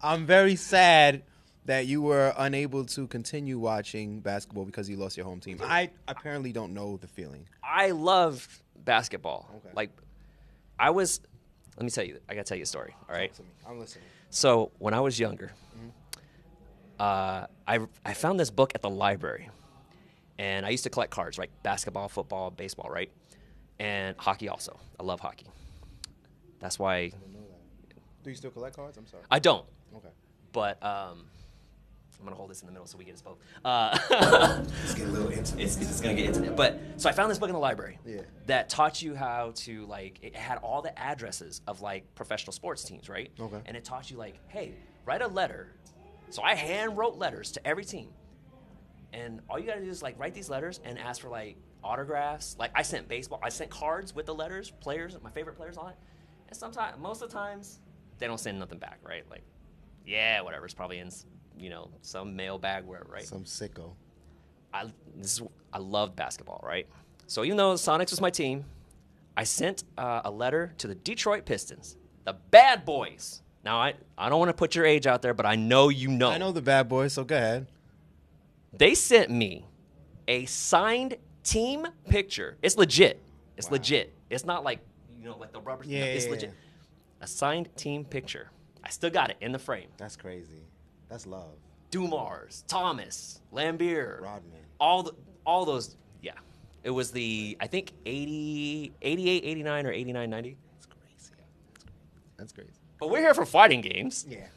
I'm very sad that you were unable to continue watching basketball because you lost your home team. I apparently don't know the feeling. I love basketball. Okay. Like, let me tell you, I got to tell you a story, all right? Talk to me. I'm listening. So when I was younger, I found this book at the library, and I used to collect cards, right? Basketball, football, baseball, right? And hockey also. I love hockey. That's why. I didn't know that. Do you still collect cards? I'm sorry. I don't. Okay. But I'm gonna hold this in the middle so we get us both. It's getting a little intimate. It's gonna get intimate. But so I found this book in the library. Yeah. That taught you how to, like, it had all the addresses of, like, professional sports teams, right? Okay. And it taught you, like, hey, write a letter. So I hand wrote letters to every team, and all you gotta do is, like, write these letters and ask for, like, autographs. Like, I sent cards with the letters, players, my favorite players on it. And most of the times, they don't send nothing back, right? Like, yeah, whatever. It's probably in, some mail bag, wherever, right? Some sicko. I loved basketball, right? So even though Sonics was my team, I sent a letter to the Detroit Pistons, the bad boys. Now, I don't want to put your age out there, but I know you know. I know the bad boys, so go ahead. They sent me a signed team picture. It's legit. It's legit. It's not like, like the rubber. Yeah, it's yeah, legit. yeah. A signed team picture. I still got it in the frame. That's crazy. That's love. Dumars, Thomas, Lambeer, Rodman. all those. Yeah. It was I think 88, 89, or 89, 90. That's crazy. That's crazy. But we're here for fighting games. Yeah,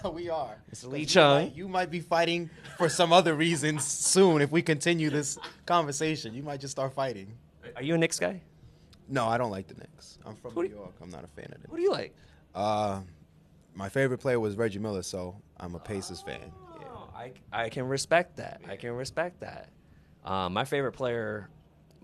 we are. It's Lee Chung. You might be fighting for some other reasons soon if we continue this conversation. You might just start fighting. Are you a Knicks guy? No, I don't like the Knicks. I'm from New York. I'm not a fan of them. Who do you like? My favorite player was Reggie Miller, so I'm a Pacers fan. Yeah. Oh, I can respect that. I can respect that. My favorite player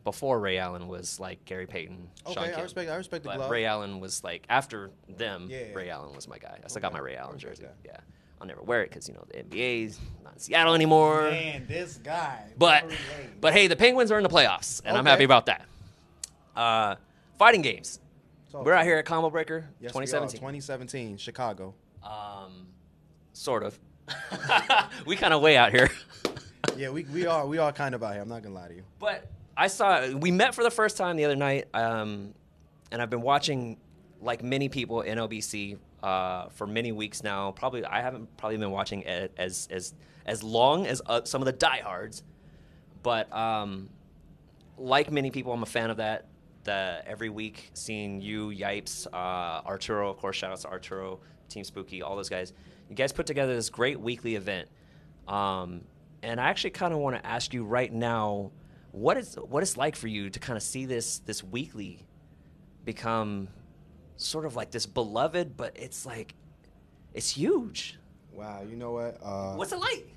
before Ray Allen was like Gary Payton, Sean Okay, Kemp. I respect the But glove. Ray Allen was like, after them, Yeah. Ray Allen was my guy. I still got my Ray Allen Okay, jersey. okay. Yeah. I'll never wear it because, the NBA's not in Seattle anymore. Man, this guy. But hey, the Penguins are in the playoffs, and I'm Okay. happy about that. Fighting games. Talk We're to out me. here at Combo Breaker, Yes, 2017. 2017, Chicago. Sort of. We kind of way out here. Yeah, we are kind of out here. I'm not gonna lie to you. But we met for the first time the other night, and I've been watching, like many people, NLBC for many weeks now. I haven't been watching it as long as some of the diehards, but like many people, I'm a fan of that. Every week, seeing you, Yipes, Arturo, of course, shout out to Arturo, Team Spooky, all those guys. You guys put together this great weekly event. And I actually kind of want to ask you right now, what it's like for you to kind of see this weekly become sort of like this beloved, but it's huge. Wow, you know what? What's it like?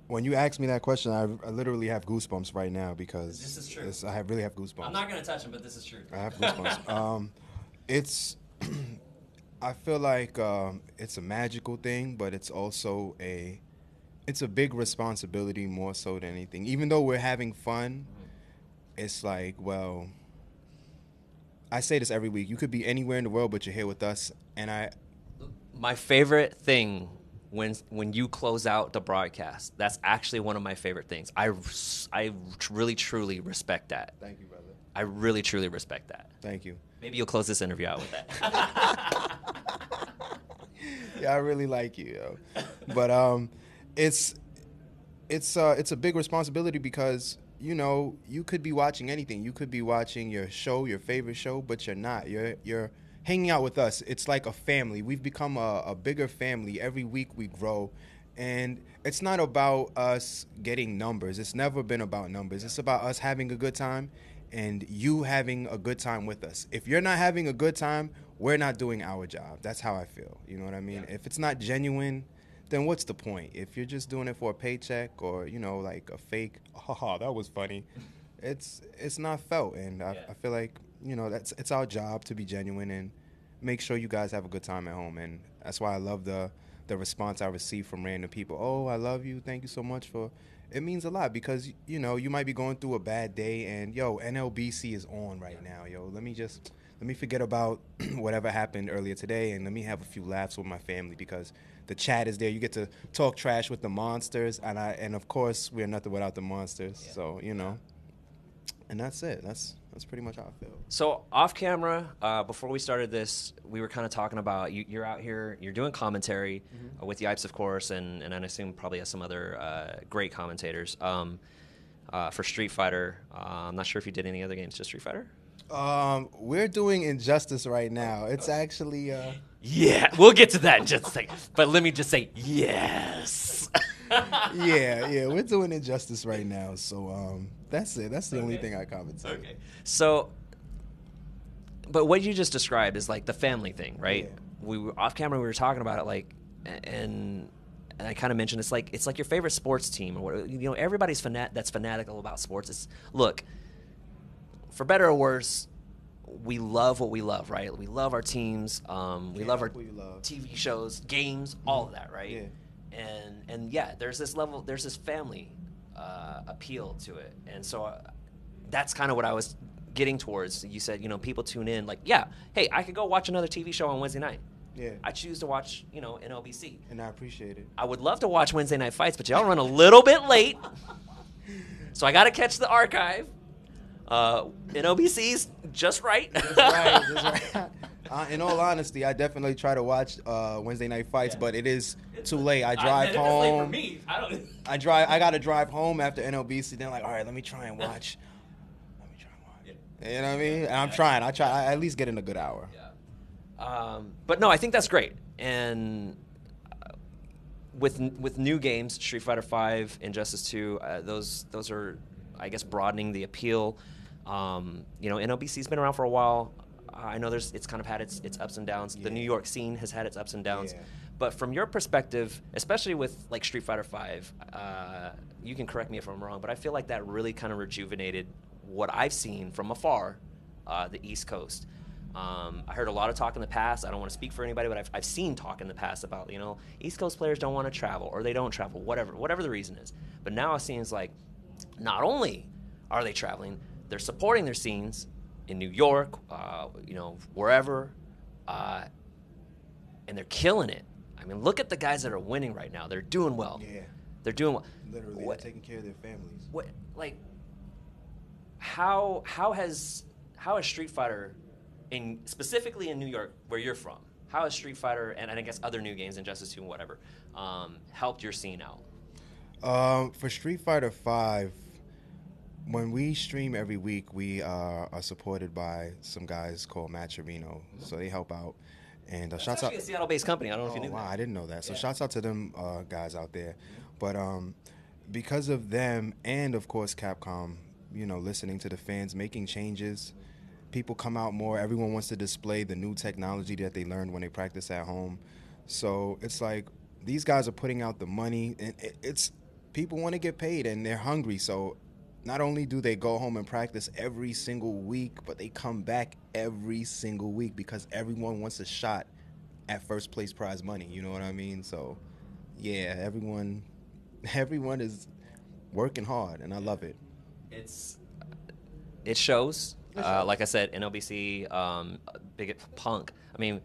When you ask me that question, I literally have goosebumps right now because This is true. I really have goosebumps. I'm not going to touch him, but this is true. I have goosebumps. I feel like it's a magical thing, but it's also it's a big responsibility more so than anything. Even though we're having fun, it's like, well, I say this every week. You could be anywhere in the world, but you're here with us. And My favorite thing when you close out the broadcast, that's actually one of my favorite things. I really, truly respect that. Thank you, brother. I really, truly respect that. Thank you. Maybe you'll close this interview out with that. Yeah, I really like you, yo. But it's a big responsibility because you could be watching anything. You could be watching your favorite show, but you're not. You're hanging out with us. It's like a family. We've become a bigger family. Every week we grow. And it's not about us getting numbers. It's never been about numbers. It's about us having a good time and you having a good time with us. If you're not having a good time, we're not doing our job. That's how I feel. You know what I mean? Yeah. If it's not genuine, then what's the point? If you're just doing it for a paycheck or, like a fake, that was funny, it's not felt. And I feel like, it's our job to be genuine and make sure you guys have a good time at home. And that's why I love the response I receive from random people. Oh, I love you. Thank you so much for it means a lot because you know you might be going through a bad day and yo NLBC is on right now. Yo, let me forget about whatever happened earlier today and let me have a few laughs with my family because the chat is there. You get to talk trash with the monsters and of course we're nothing without the monsters. Yeah. So you know, and that's it. That's pretty much how I feel. So off camera, before we started this, we were kind of talking about you're out here, you're doing commentary with Yipes, of course, and I assume probably has some other great commentators for Street Fighter. I'm not sure if you did any other games, just Street Fighter. We're doing Injustice right now. It's actually Yeah, we'll get to that in just a second. But let me just say yes. yeah, we're doing Injustice right now. So that's it. That's the only thing I commentate. Okay. So, but what you just described is like the family thing, right? Yeah. We were off camera. We were talking about it, like, and I kind of mentioned it's like your favorite sports team or what. You know, everybody's that's fanatical about sports. It's look, for better or worse, we love what we love, right? We love our teams. We love our TV shows, games, all of that, right? Yeah. And yeah, there's this family appeal to it, and so that's kind of what I was getting towards. You said, you know, people tune in, like, yeah, hey, I could go watch another TV show on Wednesday night. Yeah. I choose to watch, you know, NLBC. And I appreciate it. I would love to watch Wednesday Night Fights, but y'all run a little bit late, so I got to catch the archive. NLBC's just right. That's right. In all honesty, I definitely try to watch Wednesday Night Fights, but it is too late. I drive home. It's late for me. I got to drive home after NLBC. Then like, all right, let me try and watch. You know what I mean? And I'm trying. I at least get in a good hour. Yeah. But no, I think that's great. And with new games, Street Fighter V, Injustice 2, those are, I guess, broadening the appeal. You know, NLBC's been around for a while. I know it's kind of had its ups and downs. Yeah. The New York scene has had its ups and downs. Yeah. But from your perspective, especially with like Street Fighter V, you can correct me if I'm wrong, but I feel like that really kind of rejuvenated what I've seen from afar, the East Coast. I heard a lot of talk in the past. I don't want to speak for anybody, but I've seen talk in the past about, you know, East Coast players don't want to travel or they don't travel, whatever the reason is. But now it seems like not only are they traveling, they're supporting their scenes in New York, you know, wherever, and they're killing it. I mean, look at the guys that are winning right now. They're doing well. Yeah. They're doing well. Literally, they're taking care of their families. How has Street Fighter, specifically in New York, where you're from, how has Street Fighter and I guess other new games, Injustice 2 and whatever, helped your scene out? For Street Fighter V, when we stream every week, we are supported by some guys called Matcherino, so they help out. And That's shouts actually out a Seattle-based company. I don't know if you knew that. I didn't know that. So shouts out to them guys out there. But because of them and, of course, Capcom, you know, listening to the fans, making changes, people come out more. Everyone wants to display the new technology that they learned when they practice at home. So it's like these guys are putting out the money, and it's people want to get paid, and they're hungry. So not only do they go home and practice every single week, but they come back every single week because everyone wants a shot at first place prize money. You know what I mean? So, yeah, everyone is working hard, and I love it. It shows. Like I said, NLBC, big Punk. I mean,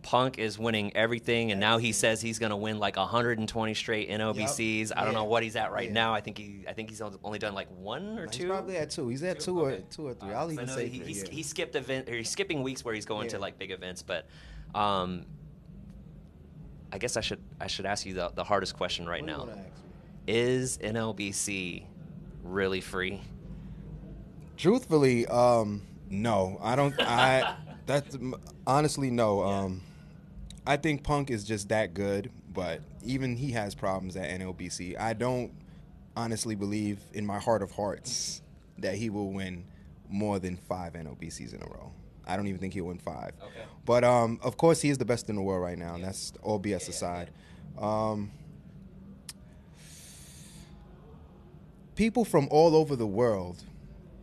Punk is winning everything, and now he says he's going to win like 120 straight NLBCs. Yep. I don't know what he's at right now. I think he's only done like one or two. He's probably at two. He's at two or three. I'll even say he skipped event, or he's skipping weeks where he's going to like big events. But I guess I should ask you the hardest question right now. Is NLBC really free? Truthfully, no. I don't. That's honestly no. I think Punk is just that good, but even he has problems at NLBC. I don't honestly believe in my heart of hearts that he will win more than 5 NLBCs in a row. I don't even think he'll win 5. Okay. But of course, he is the best in the world right now, and that's all BS aside. People from all over the world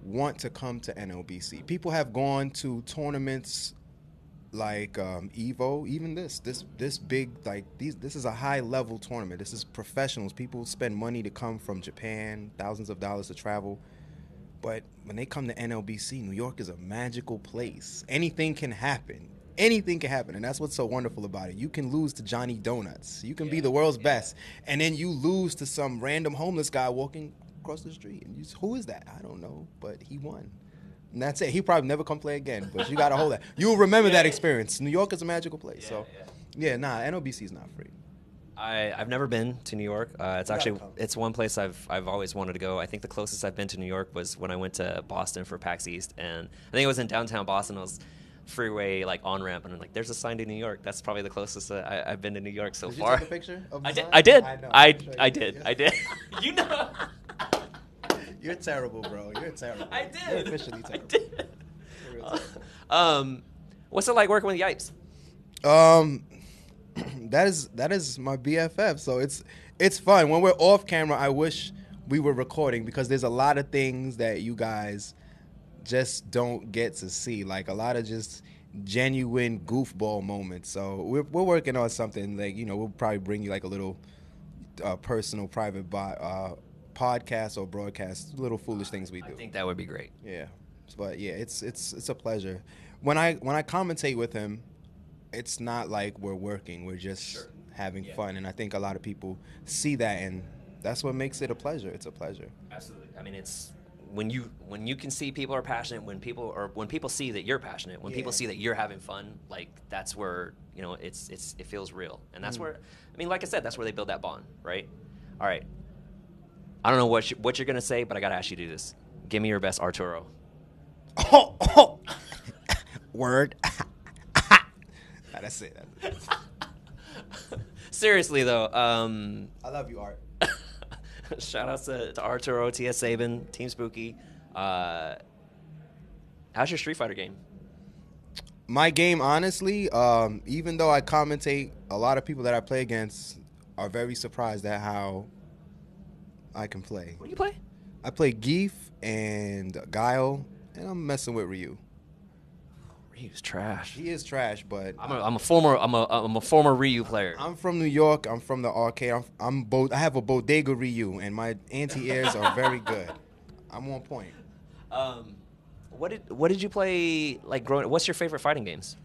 want to come to NLBC. People have gone to tournaments like Evo, even this big, like this is a high level tournament. This is professionals. People spend money to come from Japan, thousands of dollars to travel. But when they come to NLBC, New York is a magical place. Anything can happen. Anything can happen, and that's what's so wonderful about it. You can lose to Johnny Donuts. You can be the world's best, and then you lose to some random homeless guy walking across the street. And who is that? I don't know, but he won. And that's it. He probably never come play again, but you got to hold that. You'll remember that experience. New York is a magical place. NLBC is not free. I've never been to New York. It's one place I've always wanted to go. I think the closest I've been to New York was when I went to Boston for PAX East, and I think it was in downtown Boston. It was freeway like on ramp, and I'm like, there's a sign to New York. That's probably the closest I've been to New York so far. Did you take a picture of the I sign? did. I did. I did. You know. You're terrible, bro. You're terrible. I did. You're officially terrible. I did. What's it like working with Yipes? That is my BFF. So it's fun. When we're off camera, I wish we were recording because there's a lot of things that you guys just don't get to see, like a lot of just genuine goofball moments. So we're working on something like, we'll probably bring you like a little personal private podcast or broadcast, little foolish things we do. I think that would be great. Yeah, but yeah, it's a pleasure. When I commentate with him, it's not like we're working. We're just having fun, and I think a lot of people see that, and that's what makes it a pleasure. It's a pleasure. Absolutely. I mean, it's when you can see people are passionate, when people see that you're passionate, when people see that you're having fun, like that's where it feels real, and that's where, I mean, like I said, that's where they build that bond, right? All right. I don't know what you're gonna say, but I gotta ask you to do this. Give me your best Arturo. Oh. Word. That's it. Seriously though, I love you, Art. shout outs to Arturo, T.S. Sabin, Team Spooky. How's your Street Fighter game? My game, honestly, even though I commentate, a lot of people that I play against are very surprised at how I can play. What do you play? I play Geef and Guile, and I'm messing with Ryu. Ryu's trash. He is trash, but I'm a former Ryu player. I'm from New York. I'm from the arcade. I have a bodega Ryu, and my anti-airs are very good. I'm on point. What did you play like growing? What's your favorite fighting games?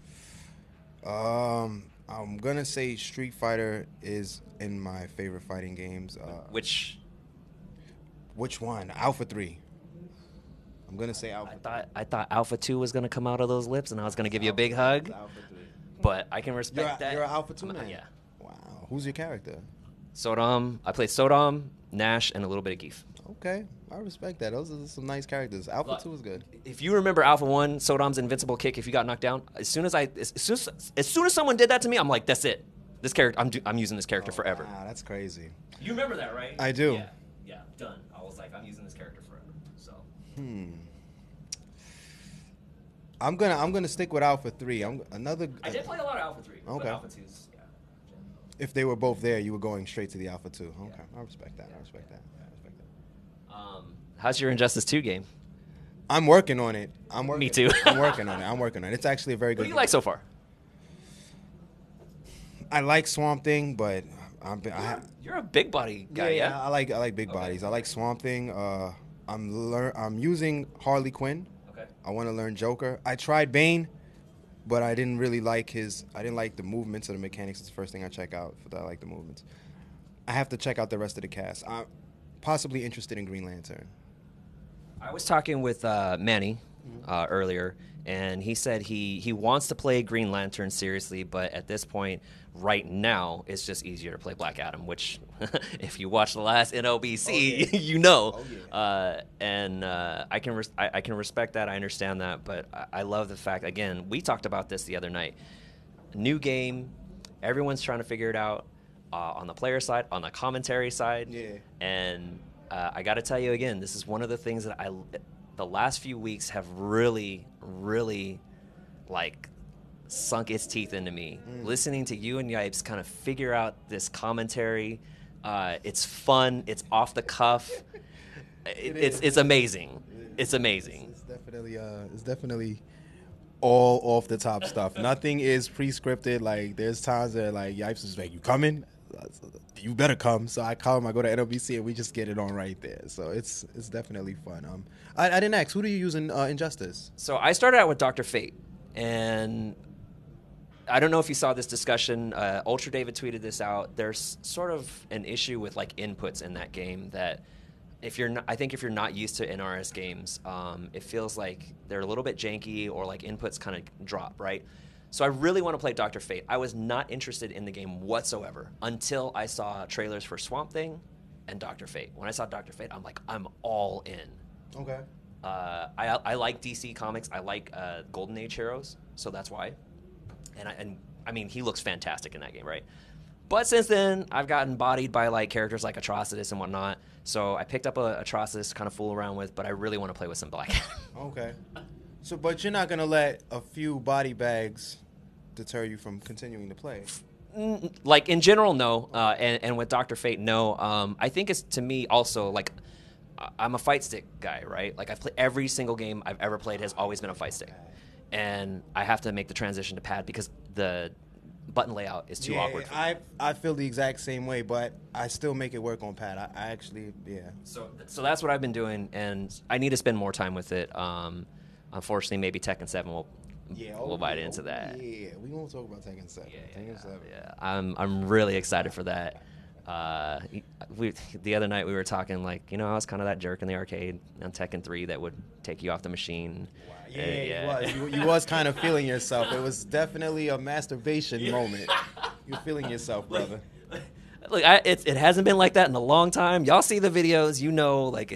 I'm gonna say Street Fighter is in my favorite fighting games. Which one? Alpha 3. I'm gonna say Alpha. I thought Alpha 2 was gonna come out of those lips, and I was gonna give you a big hug. Alpha 3. But I can respect that. You're an Alpha 2 man. Yeah. Wow. Who's your character? Sodom. I played Sodom, Nash, and a little bit of Geef. Okay, I respect that. Those are some nice characters. Alpha 2 is good. If you remember Alpha 1, Sodom's invincible kick, if you got knocked down, as soon as someone did that to me, I'm like, that's it. This character, I'm using this character forever. Wow, that's crazy. You remember that, right? I do. Yeah, done. I was like, I'm using this character forever. So. I'm gonna stick with Alpha 3. I did play a lot of Alpha 3. Okay. But Alpha 2's, yeah. If they were both there, you were going straight to the Alpha 2. Okay, I respect that. How's your Injustice 2 game? I'm working on it. Me too. I'm working on it. It's actually a very good What do you game. like so far? I like Swamp Thing, but You're a big body guy, yeah? I like big bodies. I like Swamp Thing. I'm using Harley Quinn. Okay. I want to learn Joker. I tried Bane, but I didn't really like I didn't like the movements or the mechanics. It's the first thing I check out. I like the movements. I have to check out the rest of the cast. I'm possibly interested in Green Lantern. I was talking with Manny earlier, and he said he wants to play Green Lantern seriously, but at this point, right now, it's just easier to play Black Adam, which, if you watch the last NLBC, you know. And I can respect that. I understand that, but I love the fact, again, we talked about this the other night. New game, everyone's trying to figure it out on the player side, on the commentary side, and I got to tell you again, this is one of the things that the last few weeks have really, really, like, sunk its teeth into me. Listening to you and Yipes kind of figure out this commentary. It's fun. It's off the cuff. It's amazing. It's amazing. It's definitely all off the top stuff. Nothing is pre-scripted. Like there's times that like Yipes is like, "You coming? You better come." So I come. I go to NLBC and we just get it on right there. So it's definitely fun. I didn't ask. Who do you use in Injustice? So I started out with Dr. Fate, and I don't know if you saw this discussion. Ultra David tweeted this out. There's sort of an issue with like inputs in that game that I think if you're not used to NRS games, it feels like they're a little bit janky or like inputs kind of drop, right? So I really want to play Dr. Fate. I was not interested in the game whatsoever until I saw trailers for Swamp Thing and Dr. Fate. When I saw Dr. Fate, I'm like, I'm all in. Okay. I like DC Comics. I like Golden Age heroes, so that's why. And I mean, he looks fantastic in that game, right? But since then, I've gotten bodied by like characters like Atrocitus and whatnot. So I picked up a Atrocitus to kind of fool around with, but I really want to play with some Black. Okay. So, but you're not gonna let a few body bags deter you from continuing to play. Like in general, no. And with Dr. Fate, no. I think it's to me also like I'm a fight stick guy, right? Like I've played every single game I've ever played has always been a fight stick, and I have to make the transition to pad because the button layout is too awkward. I feel the exact same way, but I still make it work on pad. I actually, yeah. So that's what I've been doing, and I need to spend more time with it. Unfortunately, maybe Tekken 7 will bite into that. Yeah, we won't talk about Tekken 7. Tekken 7. Yeah, I'm really excited for that. The other night we were talking like, I was kind of that jerk in the arcade on Tekken 3 that would take you off the machine. Wow. Yeah. You was kind of feeling yourself. It was definitely a masturbation moment. You're feeling yourself, brother. Look, it hasn't been like that in a long time. Y'all see the videos, like,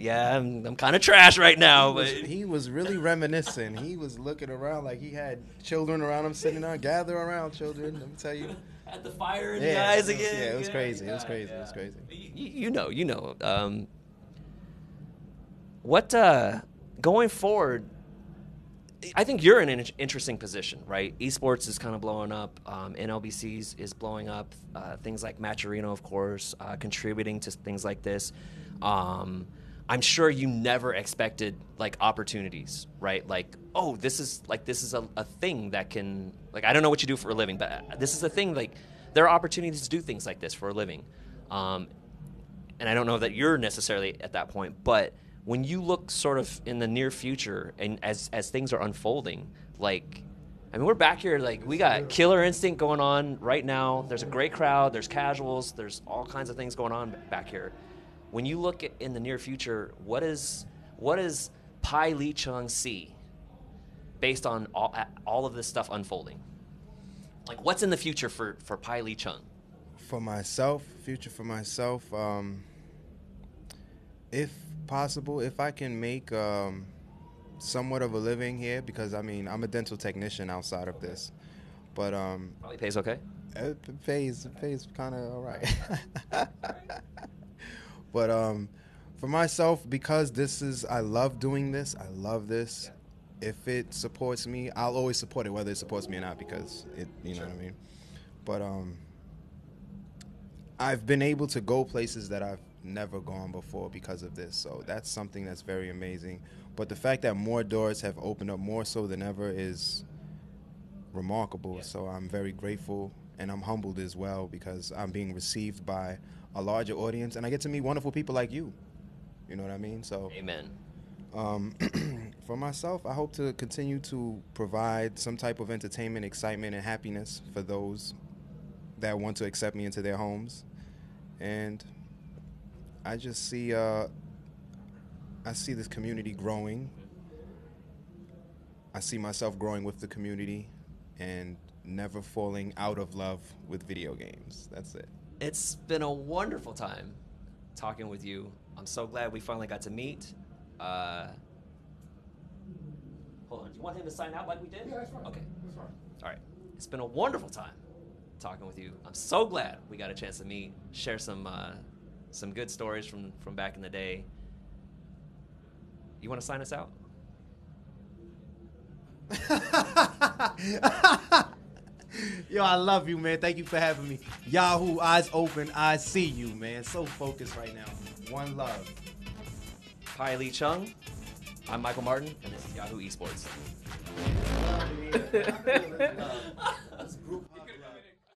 I'm kind of trash right now. But he was really reminiscing. He was looking around like he had children around him sitting there. Gather around, children. Let me tell you. Had the fire in the eyes again. Yeah, it was crazy. It was crazy. You know. What going forward? I think you're in an interesting position, right? Esports is kind of blowing up. NLBC is blowing up. Things like Matcherino, of course, contributing to things like this. I'm sure you never expected like opportunities, right? Like, oh, this is a thing that can, like, I don't know what you do for a living, but this is a thing. Like, there are opportunities to do things like this for a living. And I don't know that you're necessarily at that point, but when you look sort of in the near future and as things are unfolding, like, I mean, we're back here, like, we got Killer Instinct going on right now. There's a great crowd. There's casuals. There's all kinds of things going on back here. When you look in the near future, what is Pai Lee Chung see based on all of this stuff unfolding? Like, what's in the future for Pai Lee Chung? For myself, if possible, if I can make somewhat of a living here, because I mean I'm a dental technician outside of this, but probably pays okay. It pays kind of all right. But for myself, because I love doing this. I love this. If it supports me, I'll always support it, whether it supports me or not, because know what I mean. But I've been able to go places that I've never gone before because of this, so that's something that's very amazing. But the fact that more doors have opened up more so than ever is remarkable. So I'm very grateful, and I'm humbled as well, because I'm being received by a larger audience, and I get to meet wonderful people like you. You know what I mean? So amen. For myself, I hope to continue to provide some type of entertainment, excitement, and happiness for those that want to accept me into their homes. And I just see this community growing. I see myself growing with the community and never falling out of love with video games. That's it. It's been a wonderful time talking with you. I'm so glad we finally got to meet. Hold on. Do you want him to sign out like we did? Yeah, that's fine. Okay. That's fine. All right. It's been a wonderful time talking with you. I'm so glad we got a chance to meet, share some good stories from back in the day. You want to sign us out? Yo, I love you, man. Thank you for having me. Yahoo, eyes open, I see you, man. So focused right now. One love. Pai Lee Chung, I'm Michael Martin, and this is Yahoo Esports.